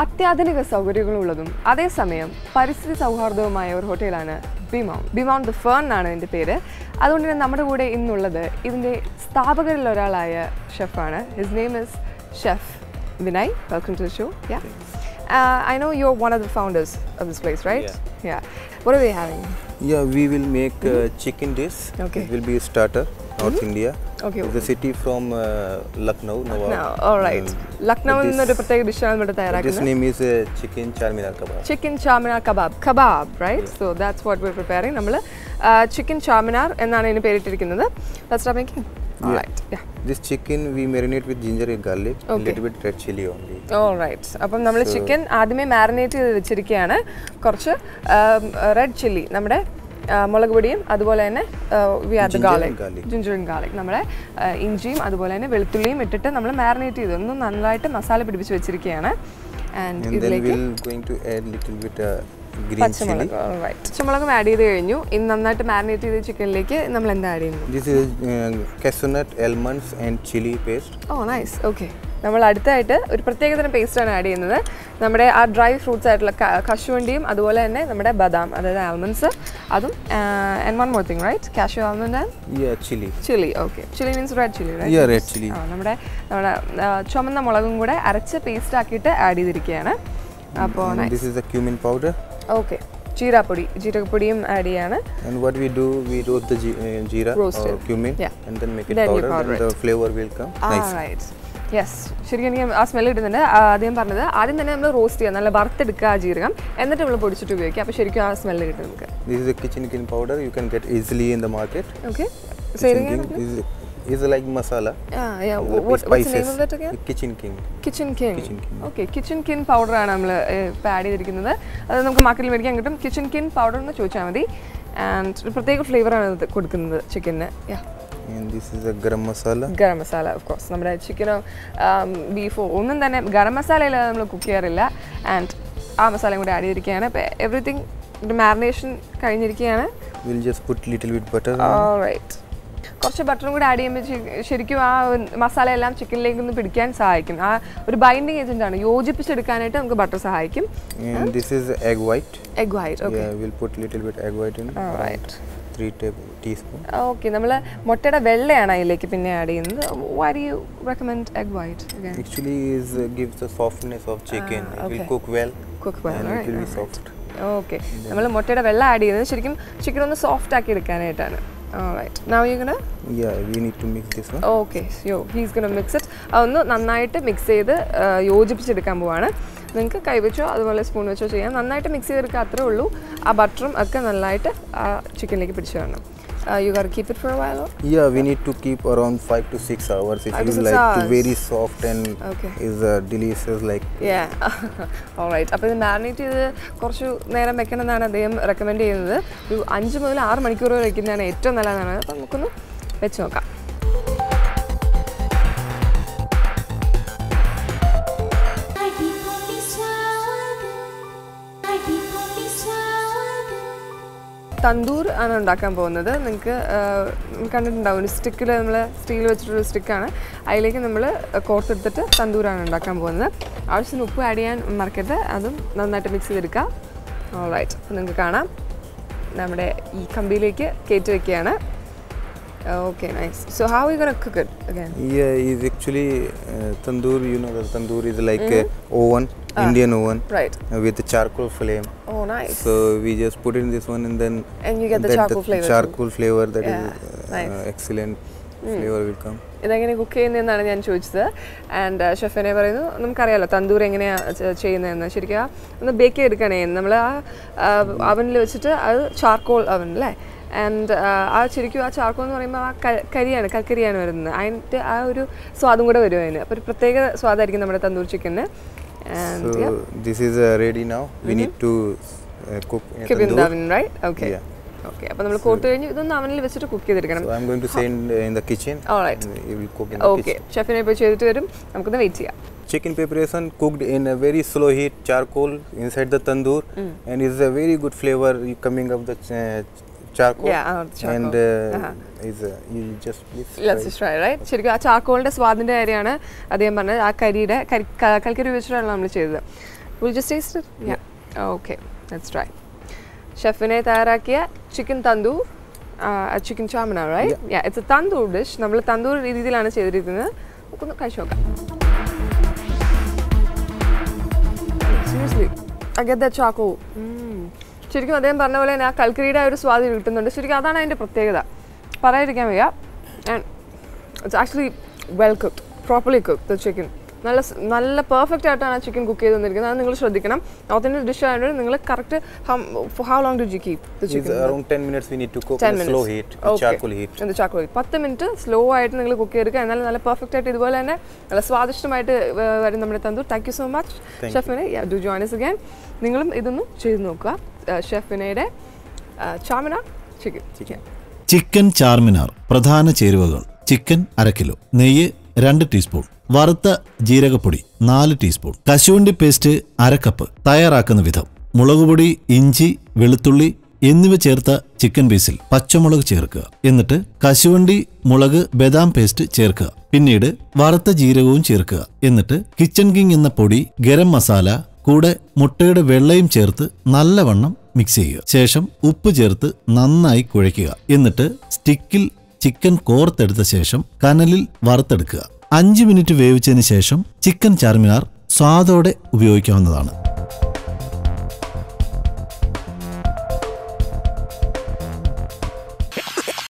അത്യാധുനിക സൗകര്യങ്ങളുള്ളതും അതേസമയം പരിസ്ഥിതി സൗഹാർദ്ദവുമായ ഒരു ഹോട്ടലാണ് beaumonde the fern എന്നാണ് ഇതിൻ്റെ പേര്. അതുകൊണ്ട് തന്നെ നമ്മുടെ കൂടെ ഇന്നുള്ളത് ഇതിൻ്റെ സ്ഥാപകരിൽ ഒരാളായ ഷെഫാണ്. His name is chef Vinay. Welcome to the show. Yeah. I know you're one of the founders of this place, right? Yeah. What are they having? Yeah, we will make chicken dish. Okay. It will be a starter, North India. Okay. The city from Lucknow. All right. Lucknow is a particular dish we are This name is chicken charminar kebab. Chicken charminar kebab. Kebab, right? Yeah. So that's what we're preparing. We chicken charminar എന്നാണ് ഇതിന് പേരിട്ടിരിക്കുന്നത്. Let's start making. All right. Yeah. This chicken we marinate with ginger and garlic, a little bit red chili only. All right. അപ്പം നമ്മൾ chicken ആദ്യമേ marinate ചെയ്ത് വെച്ചിരിക്കുകയാണ്. കുറച്ച് red chilli നമ്മുടെ മുളക് പൊടിയും അതുപോലെ തന്നെ ജിഞ്ചർ ആൻഡ് ഗാർലിക് നമ്മുടെ ഇഞ്ചിയും അതുപോലെ തന്നെ വെളുത്തുള്ളിയും ഇട്ടിട്ട് നമ്മൾ മാരിനേറ്റ് ചെയ്തു ഒന്ന് നന്നായിട്ട് മസാല പിടിപ്പിച്ച് വെച്ചിരിക്കുകയാണ്. And then we'll going to add little bit green chili. All right. പച്ചമുളകും ആഡ് ചെയ്ത് കഴിഞ്ഞു. ഇനി നന്നായിട്ട് മാരിനേറ്റ് ചെയ്ത ചിക്കനിലേക്ക് നമ്മൾ എന്താ ആഡ് ചെയ്യുന്നു? This is cashew nut, almonds and chili paste. Oh nice. Okay. നമ്മൾ അടുത്തായിട്ട് ഒരു പ്രത്യേകതരം പേസ്റ്റാണ് ആഡ് ചെയ്യുന്നത്. നമ്മുടെ ആ ഡ്രൈ ഫ്രൂട്ട്സ് ആയിട്ടുള്ള കശുവണ്ടിയും അതുപോലെ തന്നെ നമ്മുടെ ബദാം അതായത് ആൽമണ്ട്സ് അതും and one more thing, right? Cashew almond and chili. Chili, okay. Chili means red chili, right? Yeah, red chili. നമ്മുടെ ചുമന്ന മുളകും കൂടെ അരച്ച് പേസ്റ്റ് ആക്കിയിട്ട് ആഡ് ചെയ്തിരിക്കുകയാണ്. അപ്പോൾ this is the cumin powder. Okay. ജീരകപ്പൊടിയും ആഡ് ചെയ്യാണ്. And what we do, we roast the jeera or cumin and then make it powder and the flavor will come. Nice. Right. Yes. ശരിക്കും എനിക്ക് ആ smell കിട്ടുന്നുണ്ട്. ആദ്യം പറഞ്ഞത് ആദ്യം തന്നെ നമ്മൾ റോസ്റ്റ് ചെയ്യുക നല്ല വറുത്തെടുക്കുക ആ ജീരകം എന്നിട്ട് നമ്മൾ പൊടിച്ചിട്ട് ഉപയോഗിക്കുക. അപ്പോൾ ശരിക്കും ആ സ്മെല്ല് കിട്ടും നമുക്ക്. This is a kitchen king powder. You can get easily in the market. Okay. Say it again. Is like masala. Yeah. What's the name of that again? Kitchen king. Kitchen king. Okay. Kitchen king powder ആണ് നമ്മൾ ഇപ്പോൾ add ചെയ്തിരിക്കുന്നത്. അത് നമുക്ക് മാർക്കറ്റിൽ മേടിക്കാൻ കിട്ടും. Kitchen king powder എന്ന് ചോദിച്ചാൽ മതി. ആൻഡ് ഒരു പ്രത്യേക ഫ്ലേവറാണ് ഇത് കൊടുക്കുന്നത് ചിക്കന്. And this is a garam masala. Garam masala, of course. നമ്മുടെ ചിക്കനോ ബീഫോ ഒന്നും തന്നെ ഗരം മസാലയില്ലാതെ നമ്മൾ കുക്ക് ചെയ്യാറില്ല. ആൻഡ് ആ മസാലയും കൂടി ആഡ് ചെയ്തിരിക്കുകയാണ്. അപ്പോൾ എവറിത്തിങ് മാരിനേഷൻ കഴിഞ്ഞിരിക്കുകയാണ്. We'll just put little bit butter. All right. കുറച്ച് ബട്ടറും കൂടി ആഡ് ചെയ്യുമ്പോൾ ശരിക്കും ആ മസാല എല്ലാം ചിക്കനിലേക്ക് ഒന്ന് പിടിക്കാൻ സഹായിക്കും. ആ ഒരു ബൈൻഡിങ് ഏജന്റ് ആണ്. യോജിപ്പിച്ചെടുക്കാനായിട്ട് നമുക്ക് ബട്ടർ സഹായിക്കും. And this is egg white. Egg white, okay. Yeah, we'll put little bit egg white in. All right. 3 teaspoon. Okay, നമ്മൾ മുട്ടയുടെ വെള്ളയാണ് അതിലേക്ക് പിന്നെ ആഡ് ചെയ്യുന്നത്. Why do you recommend egg white again? Actually is gives the softness of chicken. It will cook well. And it will be soft. Okay. നമ്മൾ മുട്ടയുടെ വെള്ള add ചെയ്യുന്നത് ശരിക്കും ചിക്കൻ ഒന്ന് സോഫ്റ്റ് ആക്കി എടുക്കാനായിട്ടാണ്. All right. Now you're gonna? Yeah, we need to mix this one. Okay, so he's gonna mix it. ഒന്ന് നന്നായിട്ട് mix ചെയ്ത് യോജിപ്പിച്ചെടുക്കാൻ പോവാണ്. നിങ്ങൾക്ക് കൈ വെച്ചോ അതുപോലെ സ്പൂൺ വെച്ചോ ചെയ്യാം. നന്നായിട്ട് മിക്സ് ചെയ്തെടുക്കുക അത്രേ ഉള്ളൂ. ആ ബട്ടറും ഒക്കെ നന്നായിട്ട് ആ ചിക്കനിലേക്ക് പിടിച്ചു വരണം. You gotta keep it for a while? Yeah, we need to keep around 5 to 6 hours. It is like very soft and is delicious like. Yeah. All right. അപ്പോൾ ഇത് മാരിനേറ്റ് ചെയ്ത് കുറച്ച് നേരം വെക്കണമെന്നാണ് അദ്ദേഹം റെക്കമെൻഡ് ചെയ്യുന്നത്. ഒരു 5 മുതൽ 6 മണിക്കൂർ വരെ വെക്കുന്നതാണ് ഏറ്റവും നല്ലതാണ്. അപ്പോൾ നമുക്കൊന്ന് വെച്ച് നോക്കാം. തന്തൂർ ആണ് ഉണ്ടാക്കാൻ പോകുന്നത്. നിങ്ങൾക്ക് കണ്ടിട്ടുണ്ടാവും ഒരു സ്റ്റിക്കിൽ നമ്മൾ സ്റ്റീൽ വെച്ചിട്ടൊരു സ്റ്റിക്കാണ്. അതിലേക്ക് നമ്മൾ കോർത്തെടുത്തിട്ട് തന്തൂരാണ് ഉണ്ടാക്കാൻ പോകുന്നത്. ആവശ്യത്തിന് ഉപ്പ് ആഡ് ചെയ്യാൻ മറക്കരുത്. അതും നന്നായിട്ട് മിക്സ് ചെയ്തെടുക്കുക. All right. അപ്പോൾ നിങ്ങൾക്ക് കാണാം നമ്മുടെ ഈ കമ്പിയിലേക്ക് കയറ്റി വെക്കുകയാണ്. Okay, nice. So how are you going to cook it again? Yeah, it's actually tandoor. You know, the tandoor is like oven, Indian oven, right? With the charcoal flame. Oh, nice. So we just put it in this one, and then you get the charcoal flavor. Charcoal flavor that is nice. Excellent flavor will come. ഇതെങ്ങനെ cook ചെയ്യുന്നതെന്നാണ് ഞാൻ ചോദിച്ചത്. And ഷെഫിനെ പറയുന്നു നമുക്കറിയാമല്ലോ തന്തൂർ എങ്ങനെയാണ് ചെയ്യുന്നതെന്ന്. ശരിക്കും ഒന്ന് bake ചെയ്തെടുക്കുകയാണ് ചെയ്യുന്നത്. നമ്മൾ ആ അവനിൽ വെച്ചിട്ട് അത് ചാർക്കോൾ അവൻ അല്ലേ. ആൻഡ് ആ ശരിക്കും ആ ചാർക്കോൾ എന്ന് പറയുമ്പോൾ ആ കൽക്കരിയാണ് വരുന്നത്. അതിൻ്റെ ആ ഒരു സ്വാദും കൂടെ വരും അതിന്. അപ്പോൾ ഒരു പ്രത്യേക സ്വാദായിരിക്കും നമ്മുടെ തന്തൂർ ചിക്കന്. So this is ready now. We need to cook in the oven, right? Okay. Okay. അപ്പോൾ നമ്മൾ കോട്ട് കഴിഞ്ഞ് ഇതൊന്ന് അവനിൽ വെച്ചിട്ട് കുക്ക് ചെയ്തെടുക്കണം. So I'm going to say in the kitchen. All right. You will cook in the kitchen. Okay. ഷെഫിനെ പോയി ചെയ്തിട്ട് വരും. നമുക്കൊന്ന് വെയിറ്റ് ചെയ്യാം. Chicken preparation cooked in a very slow heat charcoal inside the tandoor and is a very good flavor coming of the charcoal. Yeah, and you just please let's just try, right? ശരിക്കും ആ ചാർക്കോളിന്റെ സ്വാദിന്റെ കാര്യമാണ് അദ്ദേഹം പറഞ്ഞത്. ആ കരിയുടെ കൽക്കരി വെച്ചിട്ടാണ് നമ്മൾ ചെയ്തത്. We'll just taste it? Yeah. Okay, let's try. ഷെഫിനെ തയ്യാറാക്കിയ ചിക്കൻ തന്തൂർ, ചിക്കൻ ചാമന, right? Yeah, it's a tandoor dish. നമ്മൾ തന്തൂർ രീതിയിലാണ് ചെയ്തിരിക്കുന്നത്. നമുക്കൊന്ന് കഴിച്ചു നോക്കാം. Seriously, I get that charcoal. ശരിക്കും അദ്ദേഹം പറഞ്ഞ പോലെ തന്നെ ആ കൽക്കരിയുടെ ഒരു സ്വാദ് കിട്ടുന്നുണ്ട്. ശരിക്കും അതാണ് അതിൻ്റെ പ്രത്യേകത, പറയാതിരിക്കാൻ വയ്യ. And it's actually well cooked, properly cooked, the chicken. നല്ല പെർഫെക്റ്റ് ആയിട്ടാണ് ആ ചിക്കൻ കുക്ക് ചെയ്ത് തന്നിരിക്കുന്നത്. അത് നിങ്ങൾ ശ്രദ്ധിക്കണം. അത്തന്നെ ഡിഷ് ആയതുകൊണ്ട് നിങ്ങൾ correct how long did you keep the chicken? Around 10 minutes we need to cook in slow heat, charcoal heat. In the charcoal heat. 10 minute slow ആയിട്ട് നിങ്ങൾ കുക്ക് ചെയ്തെടുക്കുക. എന്നാൽ നല്ല പെർഫെക്റ്റ് ആയിട്ട് ഇതുപോലെ തന്നെ നല്ല സ്വാദിഷ്ടമായിട്ട് വരും നമ്മുടെ tandoor. Thank you so much ഷെഫിനെ. Do join us again. നിങ്ങളും ഇതൊന്ന് ചെയ്ത് നോക്കുക. ഷെഫിനയുടെ ചാമന ചിക്കൻ. ചിക്കൻ ചാർമിനാർ പ്രധാന ചേരുവകൾ: ചിക്കൻ 1/2 കിലോ, നെയ്യ് 2 ടീസ്പൂൺ, വറുത്ത ജീരകപ്പൊടി 4 ടീസ്പൂൺ, കശുവണ്ടി പേസ്റ്റ് 1/2 കപ്പ്. തയ്യാറാക്കുന്ന വിധം: മുളകുപൊടി, ഇഞ്ചി, വെളുത്തുള്ളി എന്നിവ ചേർത്ത ചിക്കൻ പീസിൽ പച്ചമുളക് ചേർക്കുക. എന്നിട്ട് കശുവണ്ടി, മുളക്, ബദാം പേസ്റ്റ് ചേർക്കുക. പിന്നീട് വറുത്ത ജീരകവും ചേർക്കുക. എന്നിട്ട് കിച്ചൺ കിങ് എന്ന പൊടി, ഗരം മസാല, കൂടെ മുട്ടയുടെ വെള്ളയും ചേർത്ത് നല്ലവണ്ണം മിക്സ് ചെയ്യുക. ശേഷം ഉപ്പ് ചേർത്ത് നന്നായി കുഴയ്ക്കുക. എന്നിട്ട് സ്റ്റിക്കിൽ ചിക്കൻ കോർത്തെടുത്ത ശേഷം കനലിൽ വറുത്തെടുക്കുക. 5 മിനിറ്റ് വേവിച്ചതിന് ശേഷം ചിക്കൻ ചാർമിനാർ സ്വാദോടെ ഉപയോഗിക്കാവുന്നതാണ്.